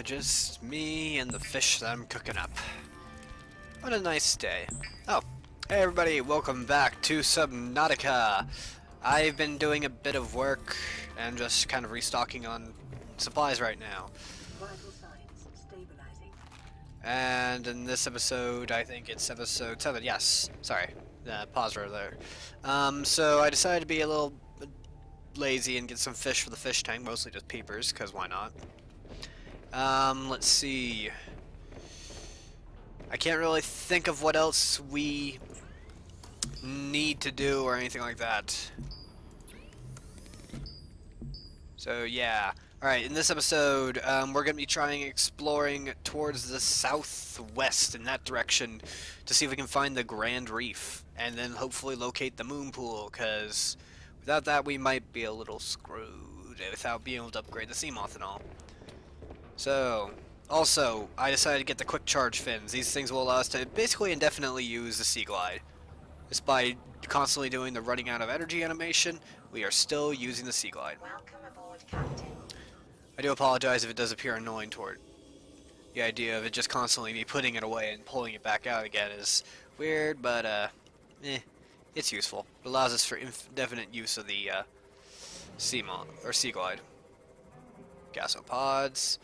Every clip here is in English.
Just me and the fish that I'm cooking up. What a nice day. Oh, hey everybody, welcome back to Subnautica. I've been doing a bit of work and just kind of restocking on supplies right now. Vital signs stabilizing. And in this episode, I think it's episode 7, yes, sorry, pause right there. So I decided to be a little lazy and get some fish for the fish tank, mostly just peepers, because why not? Let's see. I can't really think of what else we need to do or anything like that. So yeah. Alright, in this episode, we're going to be trying exploring towards the southwest in that direction to see if we can find the Grand Reef and then hopefully locate the moon pool, because without that we might be a little screwed without being able to upgrade the sea moth and all. So, also, I decided to get the quick charge fins. These things will allow us to basically indefinitely use the Sea Glide. Just by constantly doing the running out of energy animation, we are still using the Sea Glide. Welcome aboard, Captain. I do apologize if it does appear annoying toward the idea of it just constantly me putting it away and pulling it back out again is weird, but it's useful. It allows us for indefinite use of the Sea Glide. Gasopods.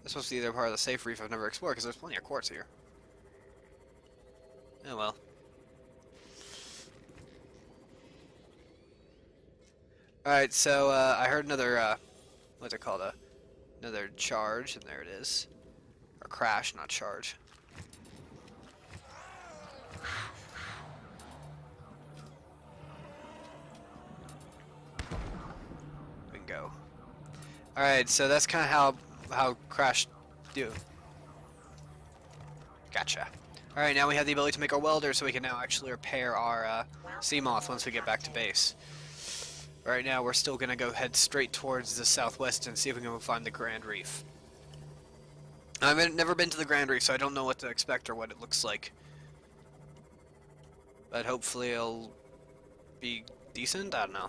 That's supposed to be either part of the safe reef I've never explored, because there's plenty of quartz here. Oh well. Alright, so I heard another, what's it called? Another charge, and there it is. Or crash, not charge. Bingo. Alright, so that's kind of how crash do. Gotcha. Alright, now we have the ability to make our welder, so we can now actually repair our sea moth once we get back to base. Right now, we're still going to go head straight towards the southwest and see if we can find the Grand Reef. I've never been to the Grand Reef, so I don't know what to expect or what it looks like. But hopefully it'll be decent? I don't know.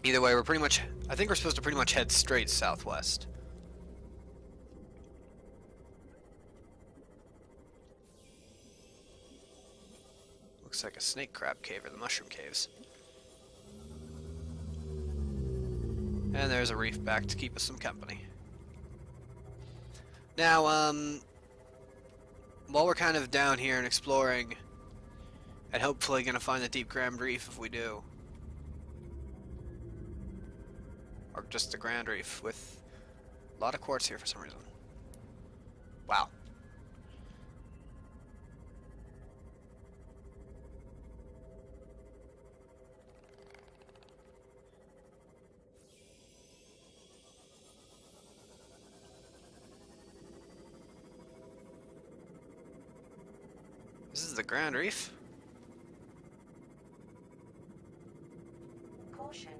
Either way, I think we're supposed to pretty much head straight southwest. Looks like a snake crab cave or the mushroom caves. And there's a reef back to keep us some company. Now, while we're kind of down here and exploring, and hopefully gonna find the deep Grand Reef if we do. Or just the Grand Reef with a lot of quartz here for some reason. Wow. This is the Grand Reef? Caution.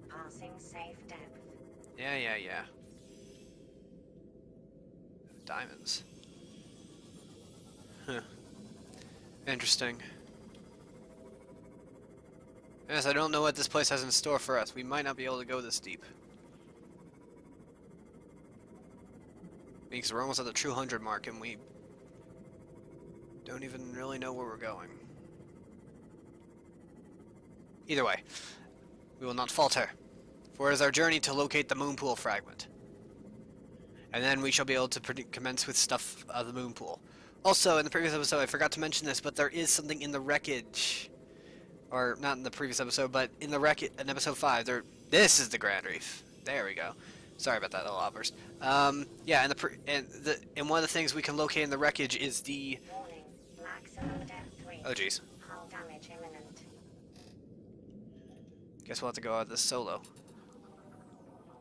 Passing safe depth. Yeah. Diamonds. Huh. Interesting. Yes, I don't know what this place has in store for us. We might not be able to go this deep. Because we're almost at the 200 mark and we don't even really know where we're going. Either way, we will not falter, for it is our journey to locate the moon pool fragment. And then we shall be able to commence with stuff of the moon pool. Also, in the previous episode, I forgot to mention this, but there is something in the wreckage. Or, not in the previous episode, but in the wreckage, in episode 5, this is the Grand Reef. There we go. Sorry about that little outburst. Yeah, and one of the things we can locate in the wreckage is the... Warning. Maximum depth reached. Oh, jeez. Hull damage imminent. Guess we'll have to go out of this solo.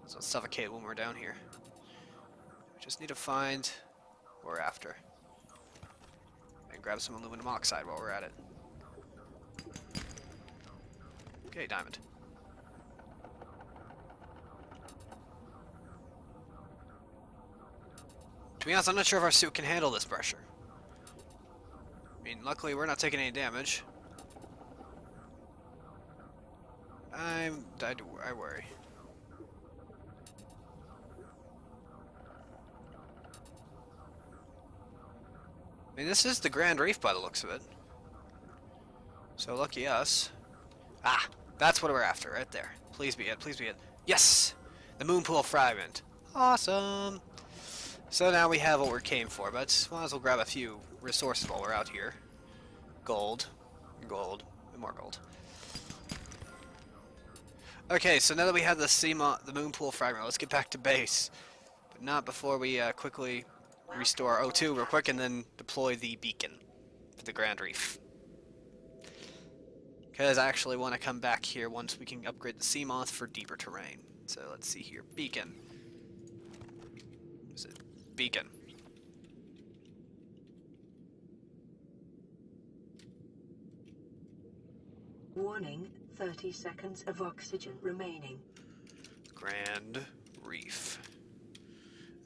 So let's suffocate when we're down here. We just need to find what we're after. And grab some aluminum oxide while we're at it. Okay, diamond. To be honest, I'm not sure if our suit can handle this pressure. I mean, luckily we're not taking any damage. I worry? I mean, this is the Grand Reef by the looks of it. So lucky us. Ah, that's what we're after, right there. Please be it, please be it. Yes! The moon pool fragment. Awesome! So now we have what we came for, but might as well grab a few resources while we're out here. Gold. Gold. And more gold. Okay, so now that we have the moon pool fragment, let's get back to base. But not before we quickly restore our O2 real quick and then deploy the beacon for the Grand Reef. Because I actually want to come back here once we can upgrade the Seamoth for deeper terrain. So let's see here. Beacon. Is it beacon? Warning, 30 seconds of oxygen remaining. Grand Reef.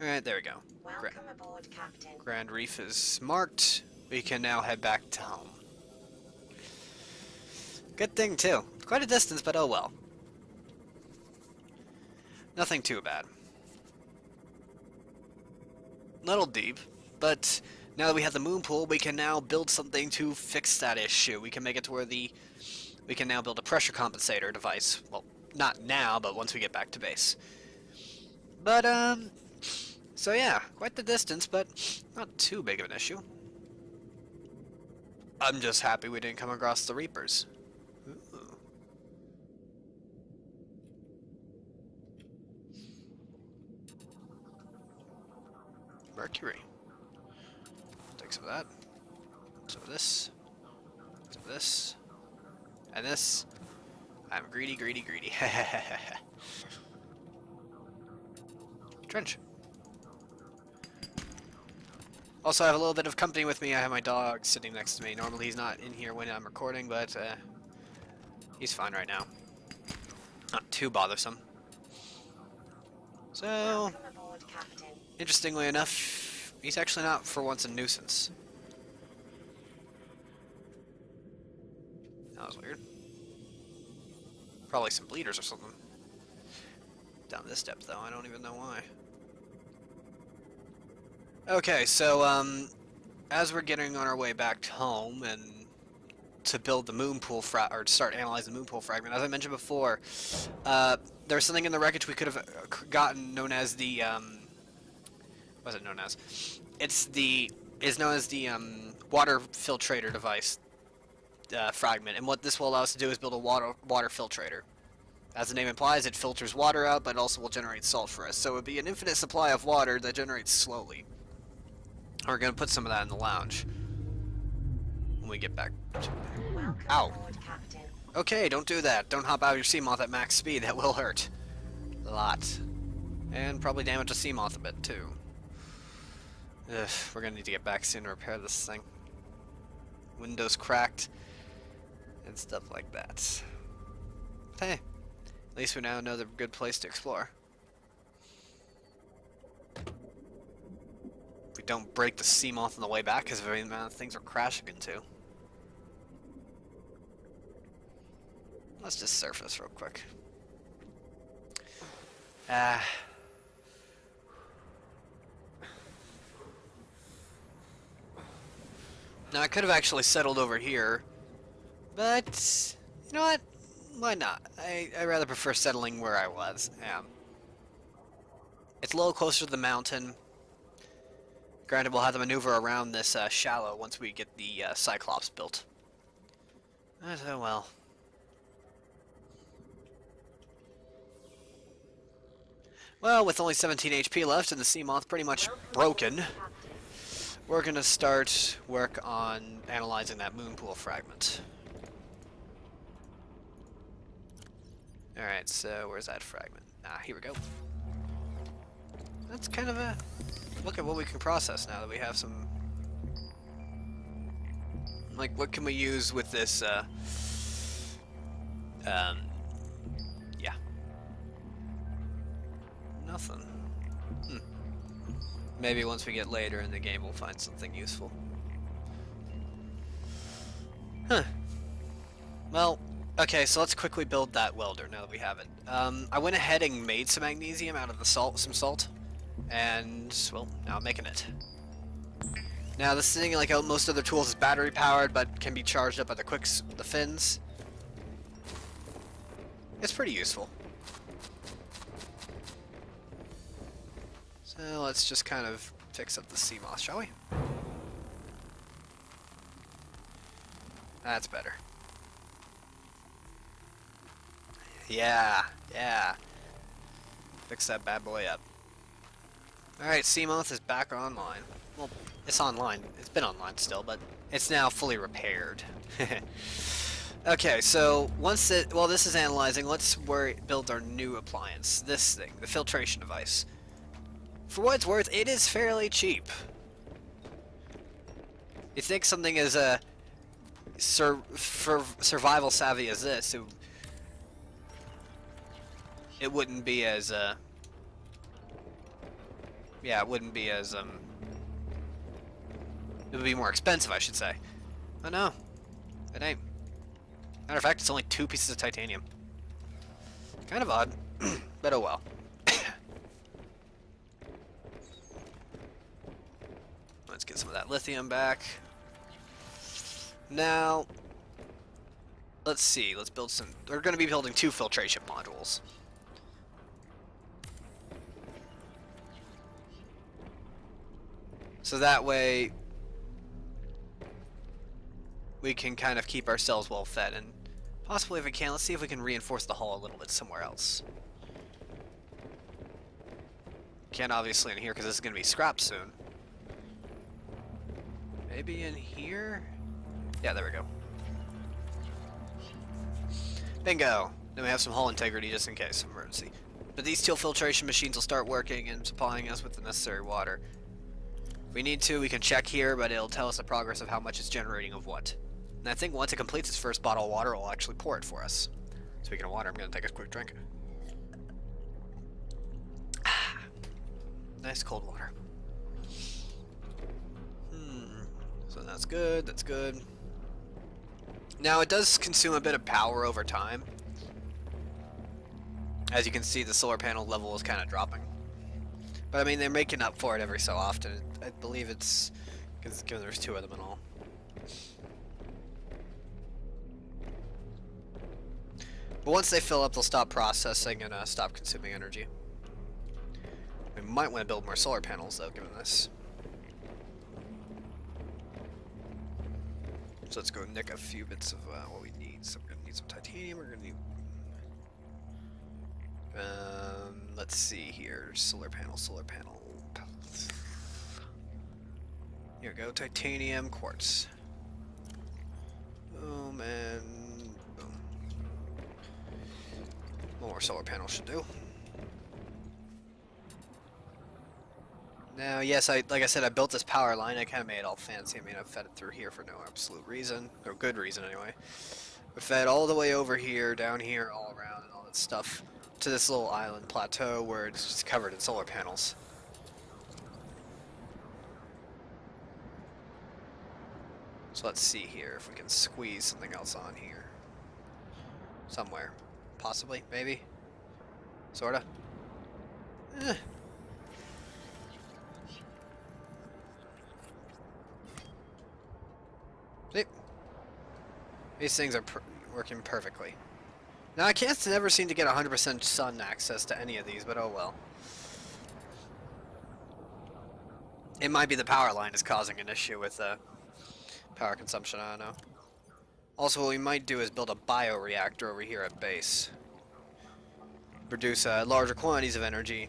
Alright, there we go. Welcome aboard, Captain. Grand Reef is marked. We can now head back to home. Good thing, too. Quite a distance, but oh well. Nothing too bad. Little deep, but now that we have the moon pool, we can now build something to fix that issue. We can make it to where we can now build a pressure compensator device. Well, not now, but once we get back to base. But, so yeah, quite the distance, but not too big of an issue. I'm just happy we didn't come across the Reapers. Ooh. Mercury. Take some of that. Some of this. Some of this. And this. I'm greedy, greedy, greedy. Trench. Also, I have a little bit of company with me. I have my dog sitting next to me. Normally he's not in here when I'm recording, but he's fine right now. Not too bothersome. So, Welcome aboard, Captain. interestingly enough, he's actually not for once a nuisance. That was weird. Probably some bleeders or something. Down this depth, though. I don't even know why. Okay, so, as we're getting on our way back home and to build the moon pool or to start analyzing the moon pool fragment, as I mentioned before, there's something in the wreckage we could have gotten known as the, what's it known as? It's known as the, water filtrator device, fragment, and what this will allow us to do is build a water filtrator. As the name implies, it filters water out, but also will generate salt for us. So it would be an infinite supply of water that generates slowly. We're gonna put some of that in the lounge when we get back to Welcome Ow. aboard, Captain. Okay, don't do that. Don't hop out of your Seamoth at max speed. That will hurt. A lot. And probably damage a Seamoth a bit, too. Ugh, we're gonna need to get back soon to repair this thing. Windows cracked. And stuff like that. But hey, at least we now know the good place to explore. If we don't break the Seamoth on the way back, because of the amount of things we're crashing into. Let's just surface real quick. Now I could have actually settled over here, but you know what? Why not? I rather prefer settling where I was. It's a little closer to the mountain. Granted, we'll have to maneuver around this shallow once we get the Cyclops built. Oh well. Well, with only 17 HP left and the Seamoth pretty much broken, we're gonna start work on analyzing that moon pool fragment. Alright, so where's that fragment? Ah, here we go. That's kind of a look at what we can process now that we have some... Like, what can we use with this, yeah. Nothing. Maybe once we get later in the game we'll find something useful. Huh. Well, Okay, so let's quickly build that welder now that we have it. I went ahead and made some magnesium out of the salt, and well, now I'm making it. Now this thing, like most other tools, is battery powered, but can be charged up by the fins. It's pretty useful. So let's just kind of fix up the sea moss, shall we? That's better. Yeah, yeah. Fix that bad boy up. Alright, Seamoth is back online. Well, it's online. It's been online still, but it's now fully repaired. Okay, so while this is analyzing, let's build our new appliance. This thing, the filtration device. For what it's worth, it is fairly cheap. You think something as survival savvy as this, it wouldn't be as yeah, it wouldn't be as it would be more expensive, I should say. Oh no, it ain't. Matter of fact, it's only 2 pieces of titanium. Kind of odd, but oh well. Let's get some of that lithium back. Now, let's see. Let's build some. We're going to be building 2 filtration modules. So that way, we can kind of keep ourselves well fed, and possibly if we can, let's see if we can reinforce the hull a little bit somewhere else. Can't obviously in here because this is going to be scrapped soon. Maybe in here? Yeah, there we go. Bingo! Then we have some hull integrity just in case of emergency. But these 2 filtration machines will start working and supplying us with the necessary water. If we need to, we can check here, but it'll tell us the progress of how much it's generating of what. And I think once it completes its first bottle of water, it'll actually pour it for us. Speaking of water, I'm going to take a quick drink. Nice cold water. So that's good, that's good. Now it does consume a bit of power over time. As you can see, the solar panel level is kind of dropping. But I mean, they're making up for it every so often. I believe it's because given there's 2 of them and all. But once they fill up, they'll stop processing and stop consuming energy. We might want to build more solar panels though, given this. So let's go nick a few bits of what we need. So we're gonna need some titanium. We're gonna need. Let's see here. Solar panel. Here we go. Titanium, quartz. Boom and boom. One more solar panel should do. Now, yes, like I said, I built this power line. I kind of made it all fancy. I mean, I've fed it through here for no absolute reason, or good reason anyway. We fed all the way over here, down here, all around, and all that stuff to this little island plateau where it's just covered in solar panels. So let's see here if we can squeeze something else on here. Somewhere. Possibly, maybe. Sorta. Eh. See? These things are working perfectly. Now I can't never seem to get 100% sun access to any of these, but oh well. It might be the power line is causing an issue with power consumption, I don't know. Also, what we might do is build a bioreactor over here at base. Produce larger quantities of energy.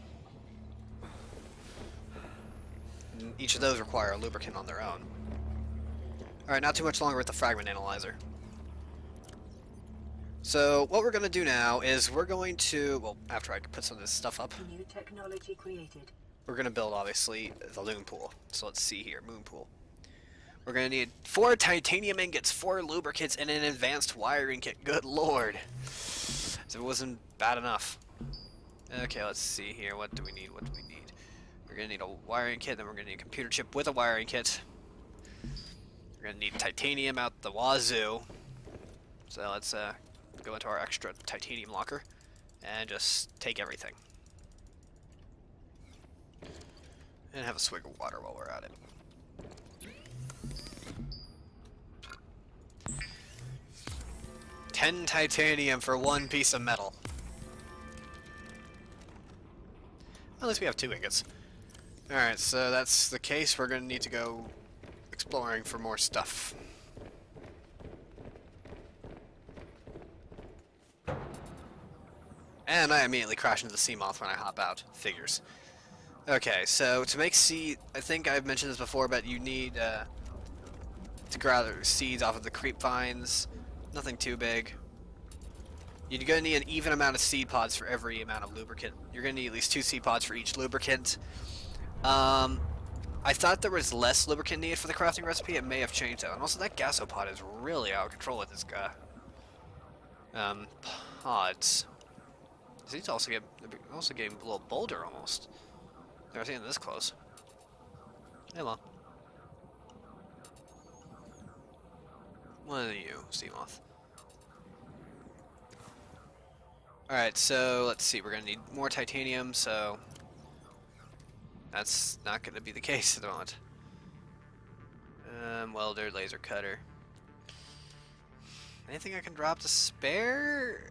And each of those require a lubricant on their own. Alright, not too much longer with the fragment analyzer. So, what we're going to do now is we're going to, well, after I put some of this stuff up, New technology created. we're going to build, obviously, the loon pool. So let's see here, moon pool. We're going to need 4 titanium ingots, 4 lubricants, and an advanced wiring kit. Good lord. So it wasn't bad enough. Okay, let's see here. What do we need? We're going to need a wiring kit, then we're going to need a computer chip with a wiring kit. We're going to need titanium out the wazoo. So let's go into our extra titanium locker and just take everything. And have a swig of water while we're at it. $10 titanium for 1 piece of metal. At least we have 2 ingots. Alright, so that's the case. We're gonna need to go exploring for more stuff. And I immediately crash into the sea moth when I hop out. Figures. Okay, so to make seed, I think I've mentioned this before, but you need to gather seeds off of the creep vines. Nothing too big. You're gonna need an even amount of seed pods for every amount of lubricant. You're gonna need at least 2 seed pods for each lubricant. I thought there was less lubricant needed for the crafting recipe. It may have changed though. And also that gasopod is really out of control with this guy. Pods. These also getting a little bolder almost. Never seen this close. Hey, well. What are you, sea moth? Alright, so let's see. We're gonna need more titanium, so that's not gonna be the case at the moment. Welder, laser cutter. Anything I can drop to spare?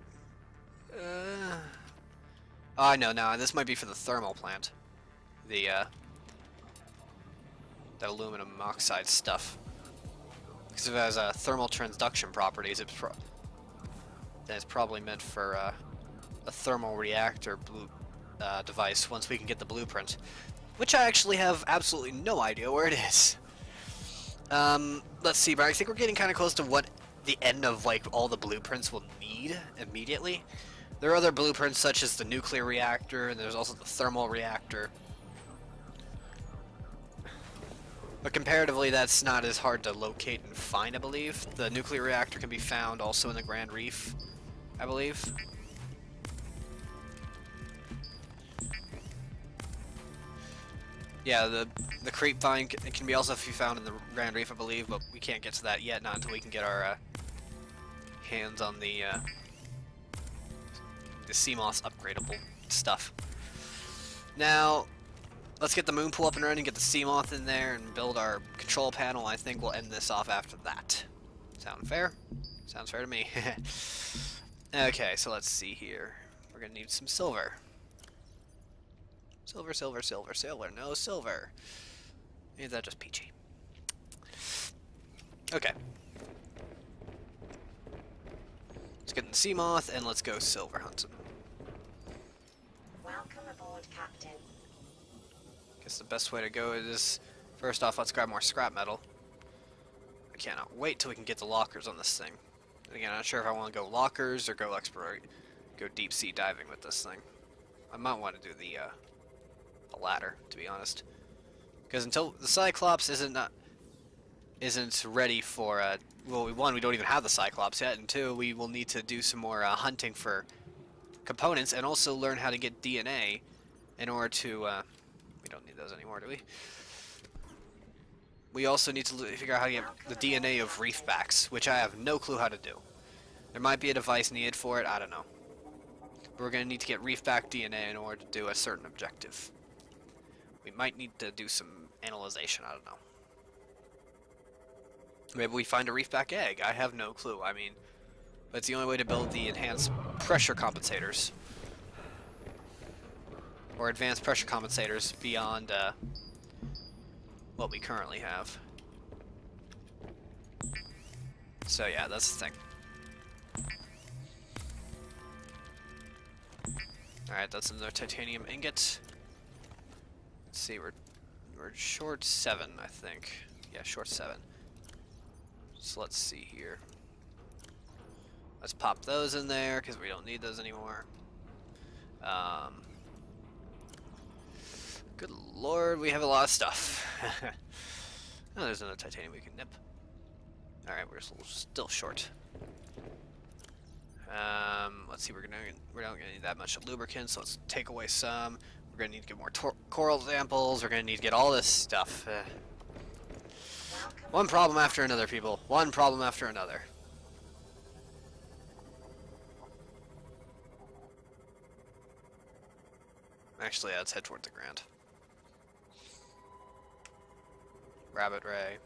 Oh, I know now. This might be for the thermal plant. The aluminum oxide stuff. Because if it has thermal transduction properties, then it's probably meant for a thermal reactor device once we can get the blueprint. Which I actually have absolutely no idea where it is. Let's see, but I think we're getting kind of close to what the end of like all the blueprints will need immediately. There are other blueprints such as the nuclear reactor, and there's also the thermal reactor. But comparatively, that's not as hard to locate and find, I believe. The nuclear reactor can be found also in the Grand Reef, I believe. Yeah, the creep vine can be also be found in the Grand Reef, I believe, but we can't get to that yet, not until we can get our hands on the sea moth's upgradable stuff. Now, let's get the moon pool up and running, get the sea moth in there, and build our control panel. I think we'll end this off after that. Sound fair? Sounds fair to me. Okay, so let's see here. We're gonna need some silver. Silver, silver, silver, silver. No silver. Is that just peachy? Okay. Let's get in the sea moth and let's go silver hunting. Welcome aboard, Captain. Guess the best way to go is, first off, let's grab more scrap metal. I cannot wait till we can get the lockers on this thing. And again, I'm not sure if I want to go lockers or go deep sea diving with this thing. I might want to do the latter, to be honest, because until the Cyclops isn't ready for well, one, we don't even have the Cyclops yet, and two, we will need to do some more hunting for components and also learn how to get DNA in order to we don't need those anymore, do we? We also need to figure out how to get the DNA of reef backs, which I have no clue how to do. There might be a device needed for it, I don't know. But we're going to need to get reef back DNA in order to do a certain objective. We might need to do some analyzation, I don't know. Maybe we find a reef back egg, I have no clue. I mean, but it's the only way to build the enhanced pressure compensators. Or advanced pressure compensators beyond what we currently have. So yeah, that's the thing. Alright, that's another titanium ingot. Let's see, we're short 7, I think. Yeah, short 7. So let's see here. Let's pop those in there, because we don't need those anymore. Good lord, we have a lot of stuff. Oh, there's another titanium we can nip. Alright, we're still short. Let's see, we're not gonna need that much lubricant, so let's take away some. We're gonna need to get more coral samples. We're gonna need to get all this stuff. One problem after another, people. One problem after another. Actually, let's head towards the Grand. Rabbit Ray.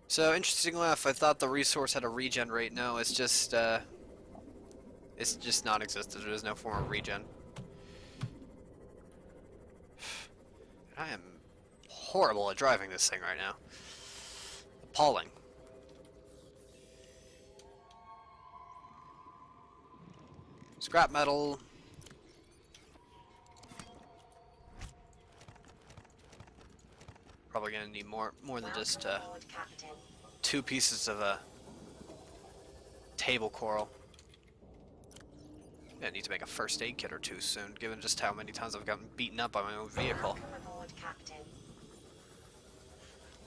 So, interesting enough, I thought the resource had a regen rate. No, it's just non-existent. There is no form of regen. I am horrible at driving this thing right now. Appalling. Scrap metal. Probably gonna need more than just Welcome aboard, Captain. 2 pieces of table coral. Yeah, I need to make a first aid kit or 2 soon, given just how many times I've gotten beaten up by my own vehicle. Welcome aboard, Captain.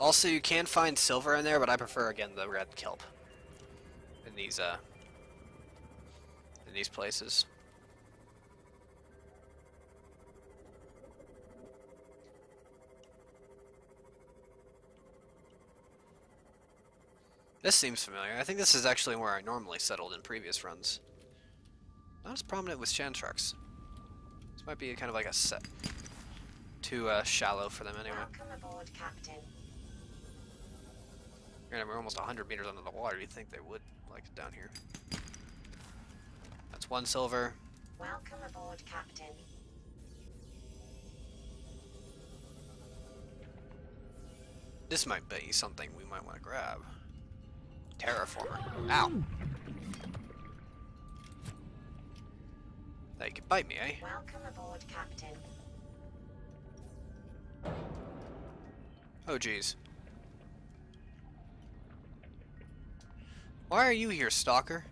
Also, you can find silver in there, but I prefer again the red kelp in these places. This seems familiar. I think this is actually where I normally settled in previous runs. Not as prominent with Shantrax. This might be kind of like a set. Too shallow for them anyway. Welcome aboard, Captain. Granted, we're almost 100 meters under the water. You'd think they would like it down here. That's 1 silver. Welcome aboard, Captain. This might be something we might want to grab. Terraformer. Ow. They could bite me, eh? Welcome aboard, Captain. Oh, jeez. Why are you here, stalker?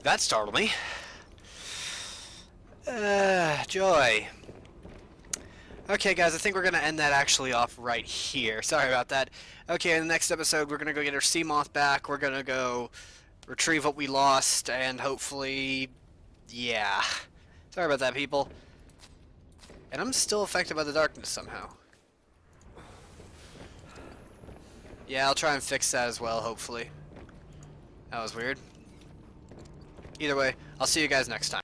That startled me. Joy. Okay, guys, I think we're going to end that actually off right here. Sorry about that. Okay, in the next episode, we're going to go get our sea moth back. We're going to go retrieve what we lost, and hopefully, yeah. Sorry about that, people. And I'm still affected by the darkness somehow. Yeah, I'll try and fix that as well, hopefully. That was weird. Either way, I'll see you guys next time.